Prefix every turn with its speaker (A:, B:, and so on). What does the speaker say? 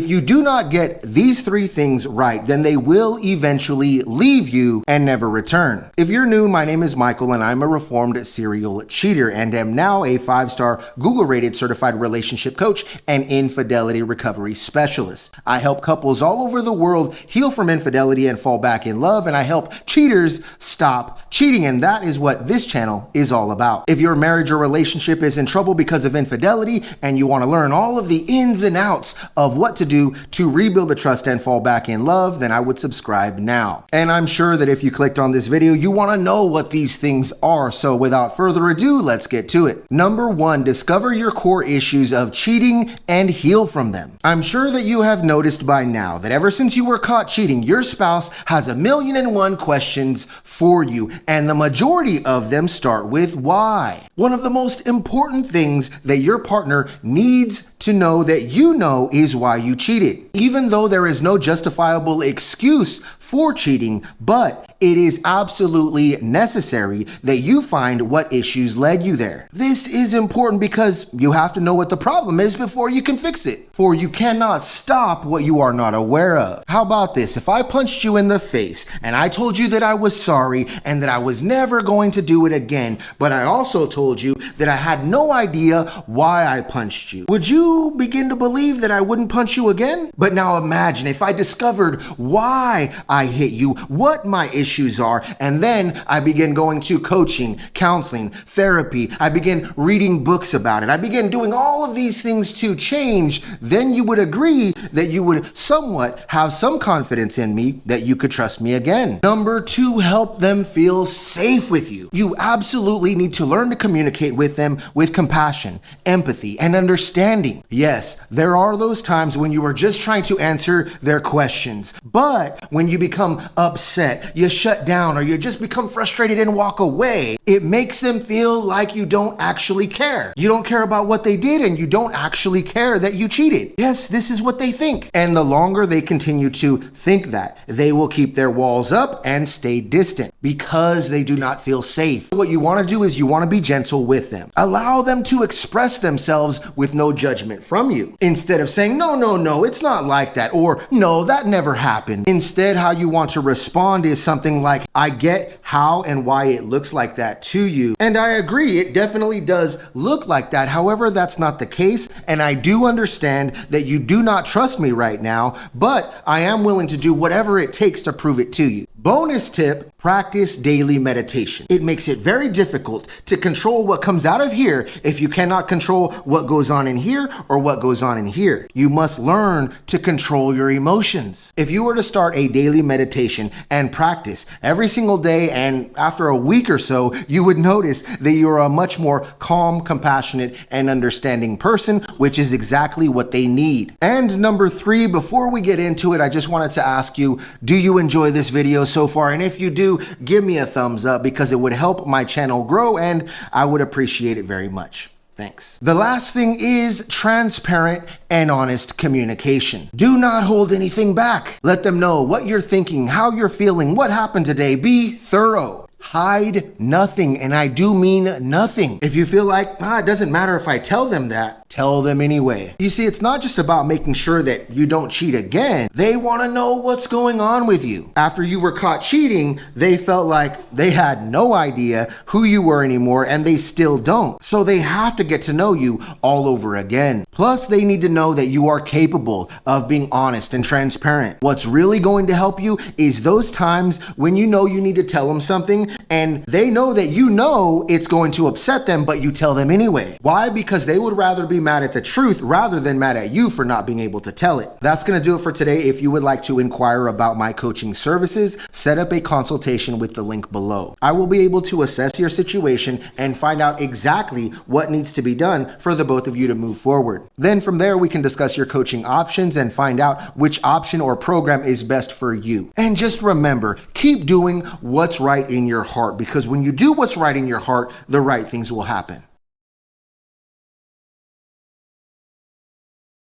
A: If you do not get these 3 things right, then they will eventually leave you and never return. If you're new, my name is Michael and I'm a reformed serial cheater and am now a 5-star Google-rated certified relationship coach and infidelity recovery specialist. I help couples all over the world heal from infidelity and fall back in love, and I help cheaters stop cheating, and that is what this channel is all about. If your marriage or relationship is in trouble because of infidelity and you want to learn all of the ins and outs of what to do to rebuild the trust and fall back in love, then I would subscribe now. And I'm sure that if you clicked on this video, you want to know what these things are. So without further ado, let's get to it. Number 1, discover your core issues of cheating and heal from them. I'm sure that you have noticed by now that ever since you were caught cheating, your spouse has 1,000,001 questions for you, and the majority of them start with why. One of the most important things that your partner needs to know that you know is why you cheated. Even though there is no justifiable excuse for cheating, but it is absolutely necessary that you find what issues led you there. This is important because you have to know what the problem is before you can fix it. For you cannot stop what you are not aware of. How about this? If I punched you in the face and I told you that I was sorry and that I was never going to do it again, but I also told you that I had no idea why I punched you, would you begin to believe that I wouldn't punch you again? But now imagine if I discovered why I hit you, what my issues are, and then I begin going to coaching, counseling, therapy. I begin reading books about it. I begin doing all of these things to change. Then you would agree that you would somewhat have some confidence in me that you could trust me again. Number 2, help them feel safe with you. You absolutely need to learn to communicate with them with compassion, empathy, and understanding. Yes, there are those times when you are just trying to answer their questions, but when you become upset, you shut down, or you just become frustrated and walk away, it makes them feel like you don't actually care. You don't care about what they did, and you don't actually care that you cheated. Yes, this is what they think. And the longer they continue to think that, they will keep their walls up and stay distant because they do not feel safe. What you want to do is you want to be gentle with them. Allow them to express themselves with no judgment from you. Instead of saying, no, it's not like that, or no, that never happened. Instead, how you want to respond is something like, I get how and why it looks like that to you. And I agree, it definitely does look like that. However, that's not the case. And I do understand that you do not trust me right now, but I am willing to do whatever it takes to prove it to you. Bonus tip, practice daily meditation. It makes it very difficult to control what comes out of here if you cannot control what goes on in here or what goes on in here. You must learn to control your emotions. If you were to start a daily meditation and practice every single day, and after a week or so, you would notice that you're a much more calm, compassionate, and understanding person, which is exactly what they need. And number 3, before we get into it, I just wanted to ask you, do you enjoy this video so far? And if you do, give me a thumbs up because it would help my channel grow and I would appreciate it very much. Thanks. The last thing is transparent and honest communication. Do not hold anything back. Let them know what you're thinking, how you're feeling, what happened today. Be thorough. Hide nothing, and I do mean nothing. If you feel like, it doesn't matter if I tell them that, tell them anyway. You see, it's not just about making sure that you don't cheat again. They want to know what's going on with you. After you were caught cheating, they felt like they had no idea who you were anymore, and they still don't. So they have to get to know you all over again. Plus, they need to know that you are capable of being honest and transparent. What's really going to help you is those times when you know you need to tell them something, and they know that you know it's going to upset them, but you tell them anyway. Why? Because they would rather be mad at the truth rather than mad at you for not being able to tell it. That's going to do it for today. If you would like to inquire about my coaching services, set up a consultation with the link below. I will be able to assess your situation and find out exactly what needs to be done for the both of you to move forward. Then from there, we can discuss your coaching options and find out which option or program is best for you. And just remember, keep doing what's right in your heart, because when you do what's right in your heart, the right things will happen.